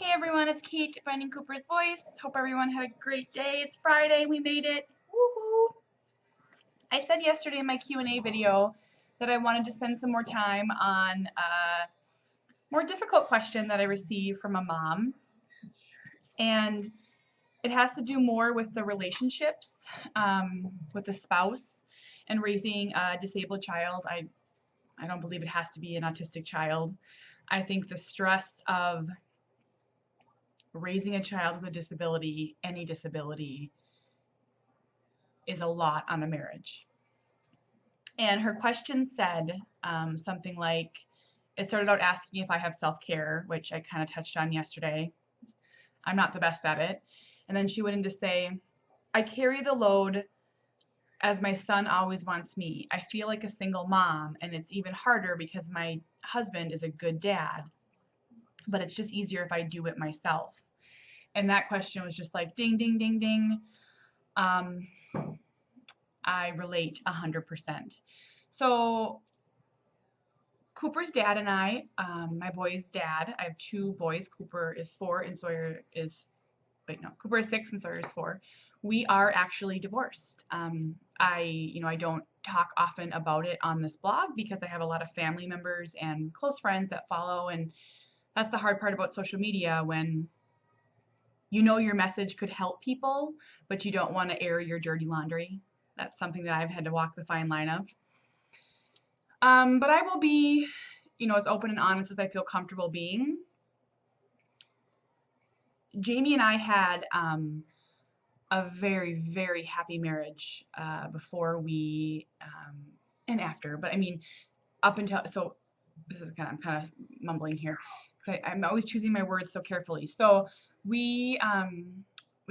Hey everyone, it's Kate, Finding Cooper's Voice. Hope everyone had a great day. It's Friday, we made it. Woohoo! I said yesterday in my Q&A video that I wanted to spend some more time on a more difficult question that I received from a mom. And it has to do more with the relationships with the spouse and raising a disabled child. I don't believe it has to be an autistic child. I think the stress of raising a child with a disability, any disability, is a lot on a marriage. And her question said something like, it started out asking if I have self-care, which I kind of touched on yesterday. I'm not the best at it. And then she went in to say, I carry the load as my son always wants me. I feel like a single mom, and it's even harder because my husband is a good dad, but it's just easier if I do it myself. And that question was just like ding, ding, ding, ding. I relate 100%. So Cooper's dad and I, my boy's dad, I have two boys. Cooper is 4 and Sawyer is, Cooper is 6 and Sawyer is 4. We are actually divorced. I don't talk often about it on this blog because I have a lot of family members and close friends that follow, and that's the hard part about social media, when you know your message could help people, but you don't want to air your dirty laundry. That's something that I've had to walk the fine line of. But I will be, as open and honest as I feel comfortable being. Jamie and I had a very, very happy marriage before we and after. But I mean, up until, so this is I'm kind of mumbling here because I'm always choosing my words so carefully. So we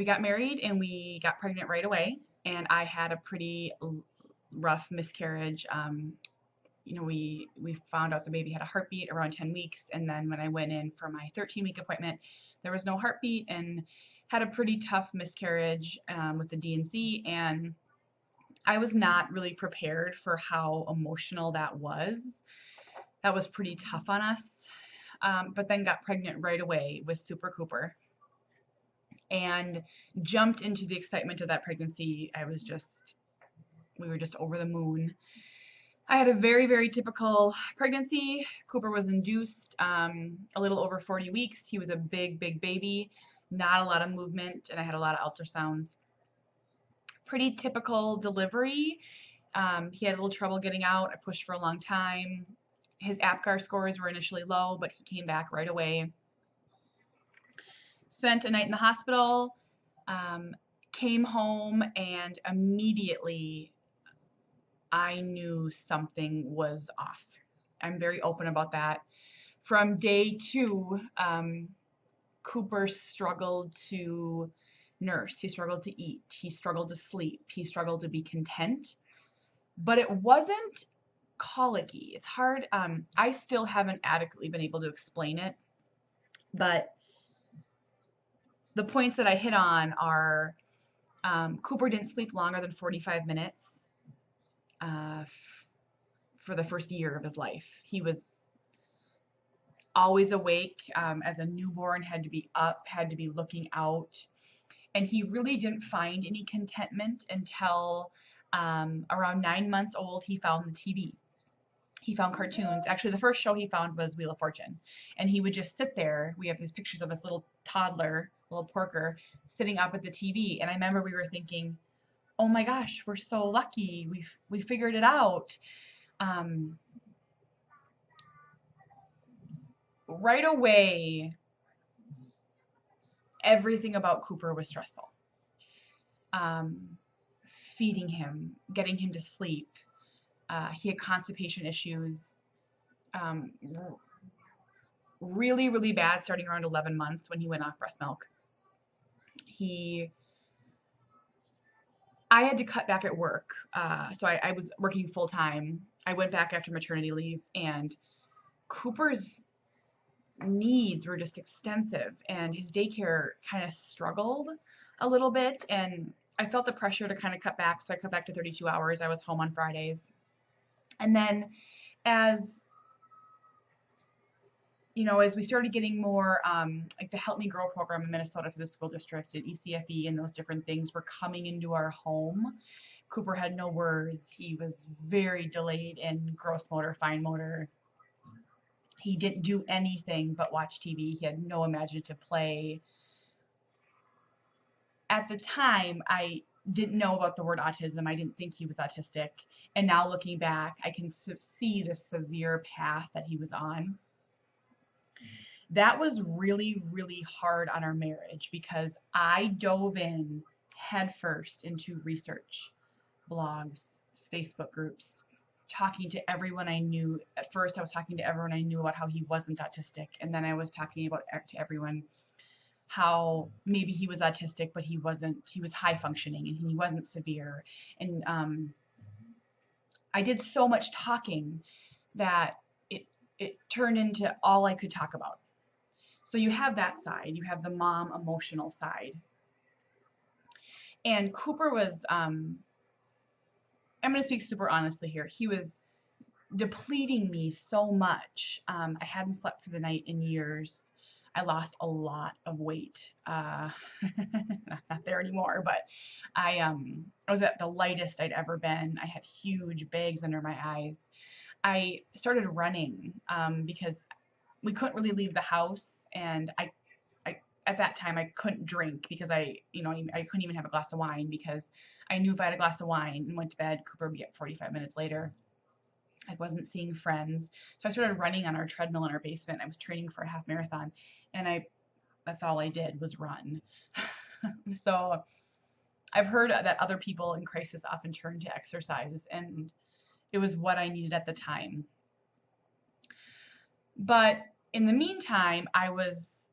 got married and we got pregnant right away, and I had a pretty rough miscarriage. We found out the baby had a heartbeat around 10 weeks, and then when I went in for my 13-week appointment, there was no heartbeat, and had a pretty tough miscarriage with the D&C, and I was not really prepared for how emotional that was. That was pretty tough on us, but then got pregnant right away with Super Cooper and jumped into the excitement of that pregnancy. We were just over the moon. I had a very, very typical pregnancy. Cooper was induced a little over 40 weeks. He was a big, big baby, not a lot of movement, and I had a lot of ultrasounds. Pretty typical delivery. He had a little trouble getting out. I pushed for a long time. His APGAR scores were initially low, but he came back right away. Spent a night in the hospital, came home, and immediately I knew something was off. I'm very open about that. From day 2, Cooper struggled to nurse. He struggled to eat. He struggled to sleep. He struggled to be content. But it wasn't colicky. It's hard. I still haven't adequately been able to explain it. But the points that I hit on are Cooper didn't sleep longer than 45 minutes. For the first year of his life. He was always awake. As a newborn, had to be up, had to be looking out. And he really didn't find any contentment until around 9 months old. He found the TV. He found cartoons. Actually, the first show he found was Wheel of Fortune. And he would just sit there. We have these pictures of this little toddler, little porker, sitting up at the TV. And I remember we were thinking, oh my gosh, we're so lucky. We figured it out. Right away, everything about Cooper was stressful. Feeding him, getting him to sleep. He had constipation issues. Really, really bad starting around 11 months when he went off breast milk. I had to cut back at work. So I was working full time. I went back after maternity leave, and Cooper's needs were just extensive, and his daycare kind of struggled a little bit, and I felt the pressure to kind of cut back, so I cut back to 32 hours. I was home on Fridays. And then as as we started getting more, like the Help Me Grow program in Minnesota for the school district and ECFE and those different things were coming into our home. Cooper had no words. He was very delayed in gross motor, fine motor. He didn't do anything but watch TV. He had no imaginative play. At the time, I didn't know about the word autism. I didn't think he was autistic. And now looking back, I can see the severe path that he was on. That was really, really hard on our marriage because I dove in headfirst into research, blogs, Facebook groups, talking to everyone I knew. At first, I was talking to everyone I knew about how he wasn't autistic. And then I was talking about to everyone how maybe he was autistic, but he wasn't, he was high functioning and he wasn't severe. And I did so much talking that it turned into all I could talk about. So you have that side, you have the mom emotional side. And Cooper was, I'm going to speak super honestly here. He was depleting me so much. I hadn't slept through the night in years. I lost a lot of weight. Not there anymore, but I was at the lightest I'd ever been. I had huge bags under my eyes. I started running because we couldn't really leave the house, and I at that time I couldn't drink because I couldn't even have a glass of wine because I knew if I had a glass of wine and went to bed, Cooper would be up 45 minutes later. I wasn't seeing friends. So I started running on our treadmill in our basement. I was training for a half marathon, and that's all I did was run. So I've heard that other people in crisis often turn to exercise, and it was what I needed at the time. But in the meantime, I was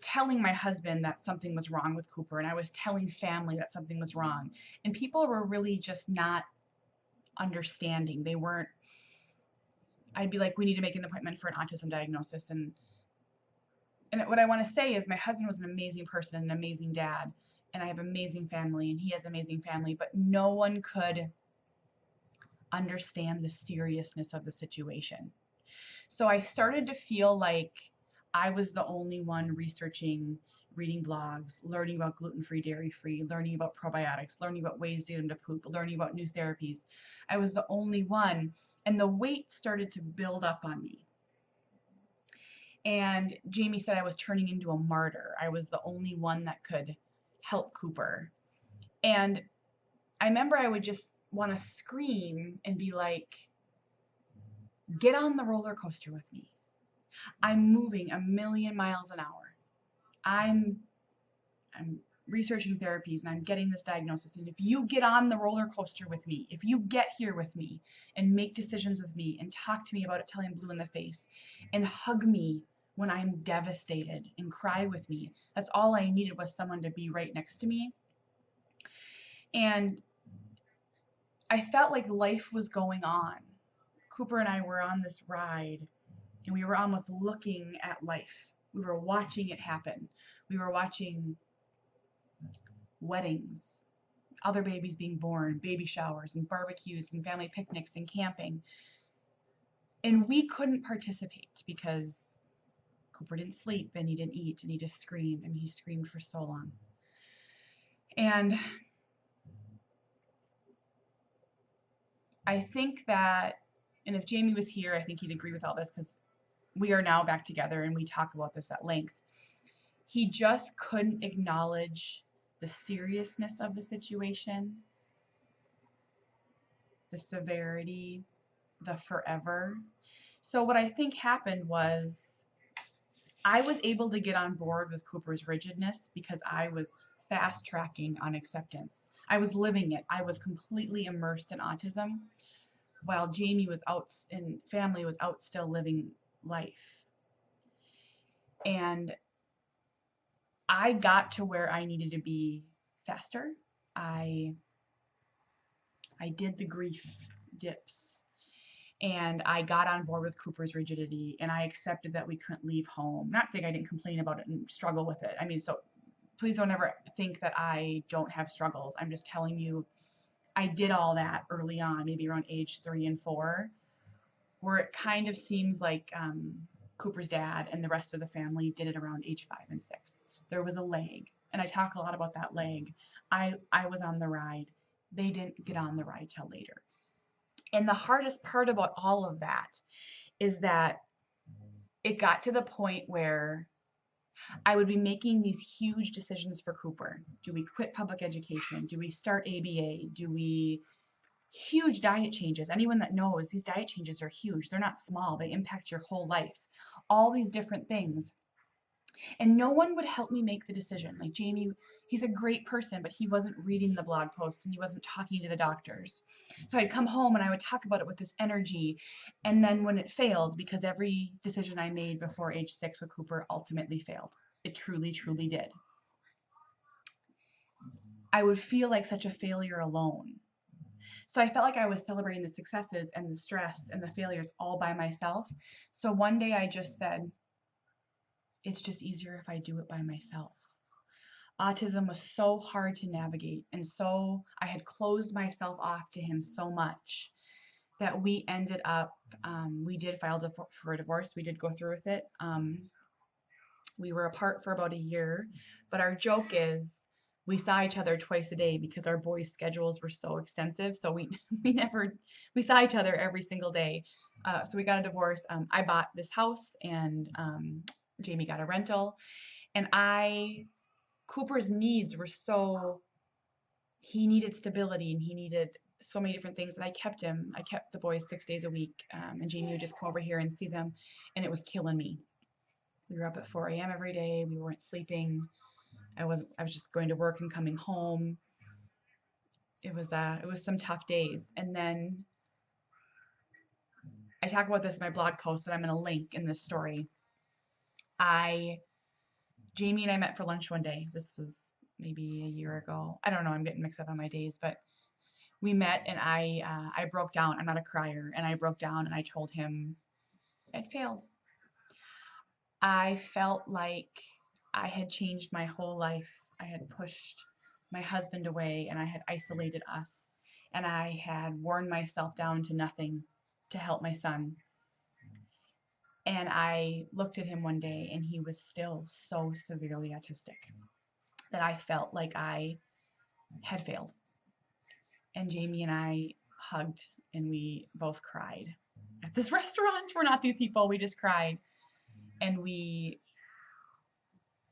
telling my husband that something was wrong with Cooper, and I was telling family that something was wrong. And people were really just not understanding. I'd be like, we need to make an appointment for an autism diagnosis. And what I want to say is my husband was an amazing person, an amazing dad, and I have amazing family, and he has amazing family, but no one could understand the seriousness of the situation. So I started to feel like I was the only one researching, reading blogs, learning about gluten-free, dairy-free, learning about probiotics, learning about ways to get him to poop, learning about new therapies. I was the only one, and the weight started to build up on me. And Jamie said I was turning into a martyr. I was the only one that could help Cooper. And I remember I would just want to scream and be like, get on the roller coaster with me. I'm moving a million miles an hour. I'm researching therapies and I'm getting this diagnosis. And if you get on the roller coaster with me, if you get here with me and make decisions with me and talk to me about it till I'm blue in the face and hug me when I'm devastated and cry with me, that's all I needed was someone to be right next to me. And I felt like life was going on. Cooper and I were on this ride and we were almost looking at life. We were watching it happen. We were watching weddings, other babies being born, baby showers and barbecues and family picnics and camping. And we couldn't participate because Cooper didn't sleep and he didn't eat and he just screamed. I mean, he screamed for so long. And I think that, and if Jamie was here, I think he'd agree with all this because we are now back together and we talk about this at length. He just couldn't acknowledge the seriousness of the situation, the severity, the forever. So what I think happened was I was able to get on board with Cooper's rigidness because I was fast tracking on acceptance. I was living it. I was completely immersed in autism while Jamie was out and family was out still living life. And I got to where I needed to be faster. I did the grief dips and I got on board with Cooper's rigidity and I accepted that we couldn't leave home. Not saying I didn't complain about it and struggle with it. I mean, so please don't ever think that I don't have struggles. I'm just telling you, I did all that early on, maybe around age 3 and 4. where it kind of seems like Cooper's dad and the rest of the family did it around age 5 and 6. There was a leg, and I talk a lot about that leg. I was on the ride. They didn't get on the ride till later. And the hardest part about all of that is that it got to the point where I would be making these huge decisions for Cooper. Do we quit public education? Do we start ABA? Do we huge diet changes? Anyone that knows, these diet changes are huge. They're not small. They impact your whole life. All these different things. And no one would help me make the decision. Like Jamie, he's a great person, but he wasn't reading the blog posts and he wasn't talking to the doctors. So I'd come home and I would talk about it with this energy. And then when it failed, because every decision I made before age 6 with Cooper ultimately failed, it truly, truly did. I would feel like such a failure alone. So I felt like I was celebrating the successes and the stress and the failures all by myself. So one day I just said, it's just easier if I do it by myself. Autism was so hard to navigate, and so I had closed myself off to him so much that we ended up, we did file for a divorce. We did go through with it. We were apart for about a year, but our joke is we saw each other twice a day because our boys' schedules were so extensive. So we saw each other every single day. So we got a divorce. I bought this house, and Jamie got a rental, and Cooper's needs were he needed stability and he needed so many different things, and I kept the boys 6 days a week, and Jamie would just come over here and see them, and it was killing me. We were up at 4 a.m. every day. We weren't sleeping. I was just going to work and coming home. It was some tough days. And then I talk about this in my blog post that I'm going to link in this story. Jamie and I met for lunch one day. This was maybe a year ago. I don't know. I'm getting mixed up on my days, but we met, and I broke down. I'm not a crier, and I broke down and I told him I'd failed. I felt like I had changed my whole life. I had pushed my husband away and I had isolated us, and I had worn myself down to nothing to help my son. And I looked at him one day and he was still so severely autistic that I felt like I had failed. And Jamie and I hugged and we both cried at this restaurant. We're not these people. We just cried. And we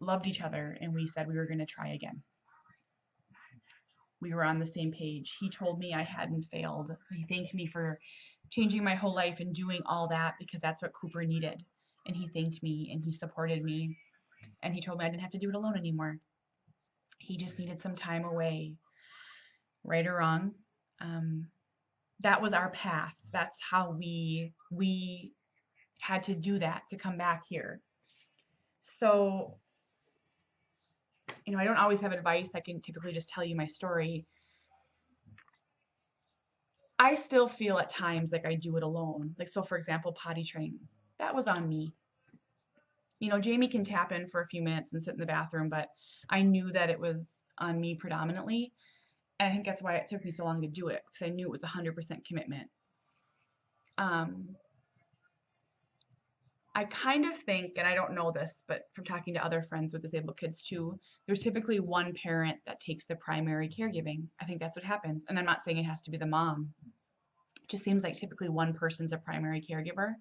loved each other, and we said we were going to try again. We were on the same page. He told me I hadn't failed. He thanked me for changing my whole life and doing all that because that's what Cooper needed. And he thanked me and he supported me. And he told me I didn't have to do it alone anymore. He just needed some time away, right or wrong. That was our path. That's how we had to do that to come back here. So, I don't always have advice. I can typically just tell you my story. I still feel at times like I do it alone. Like, so for example, potty training, that was on me. Jamie can tap in for a few minutes and sit in the bathroom, but I knew that it was on me predominantly. And I think that's why it took me so long to do it, because I knew it was 100% commitment. I kind of think, and I don't know this, but from talking to other friends with disabled kids too, there's typically one parent that takes the primary caregiving. I think that's what happens. And I'm not saying it has to be the mom. It just seems like typically one person's a primary caregiver.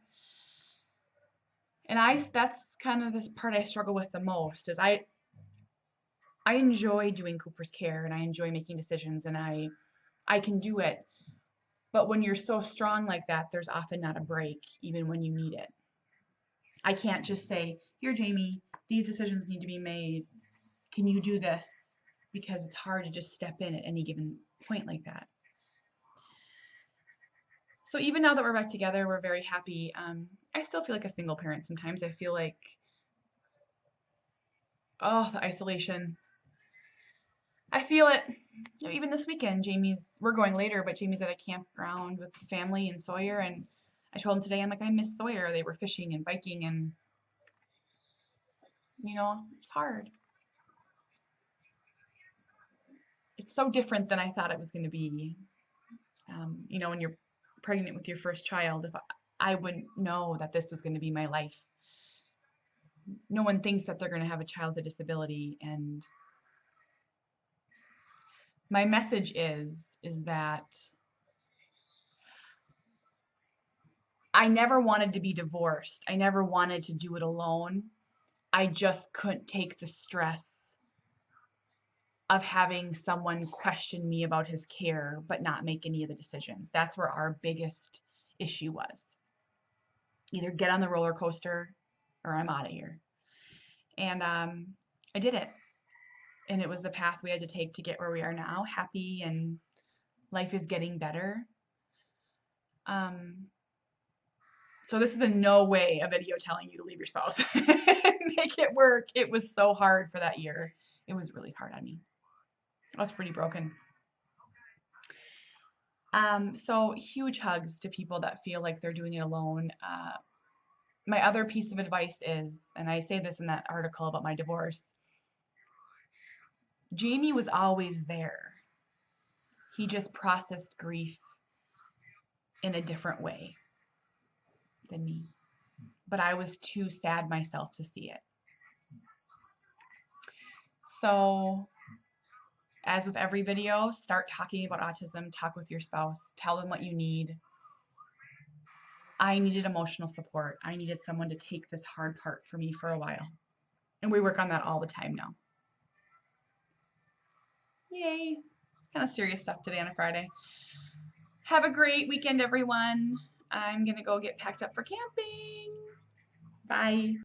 And that's kind of this part I struggle with the most is I enjoy doing Cooper's care and I enjoy making decisions and I can do it. But when you're so strong like that, there's often not a break, even when you need it. I can't just say, here, Jamie, these decisions need to be made. Can you do this? Because it's hard to just step in at any given point like that. So even now that we're back together, we're very happy. I still feel like a single parent sometimes. I feel like, the isolation. I feel it. Even this weekend, we're going later, but Jamie's at a campground with family in Sawyer, and I told him today, I'm like, I miss Sawyer. They were fishing and biking, and it's hard. It's so different than I thought it was going to be. When you're pregnant with your first child, I wouldn't know that this was going to be my life. No one thinks that they're going to have a child with a disability. And my message is that I never wanted to be divorced. I never wanted to do it alone. I just couldn't take the stress of having someone question me about his care but not make any of the decisions. That's where our biggest issue was. Either get on the roller coaster or I'm out of here. And I did it. And it was the path we had to take to get where we are now, happy, and life is getting better. So this is in no way a video telling you to leave your spouse. Make it work. It was so hard for that year. It was really hard on me. I was pretty broken. So huge hugs to people that feel like they're doing it alone. My other piece of advice is, and I say this in that article about my divorce, Jamie was always there. He just processed grief in a different way than me. But I was too sad myself to see it. So, as with every video, start talking about autism, talk with your spouse, tell them what you need. I needed emotional support. I needed someone to take this hard part for me for a while. And we work on that all the time now. Yay. It's kind of serious stuff today on a Friday. Have a great weekend, everyone. I'm going to go get packed up for camping. Bye.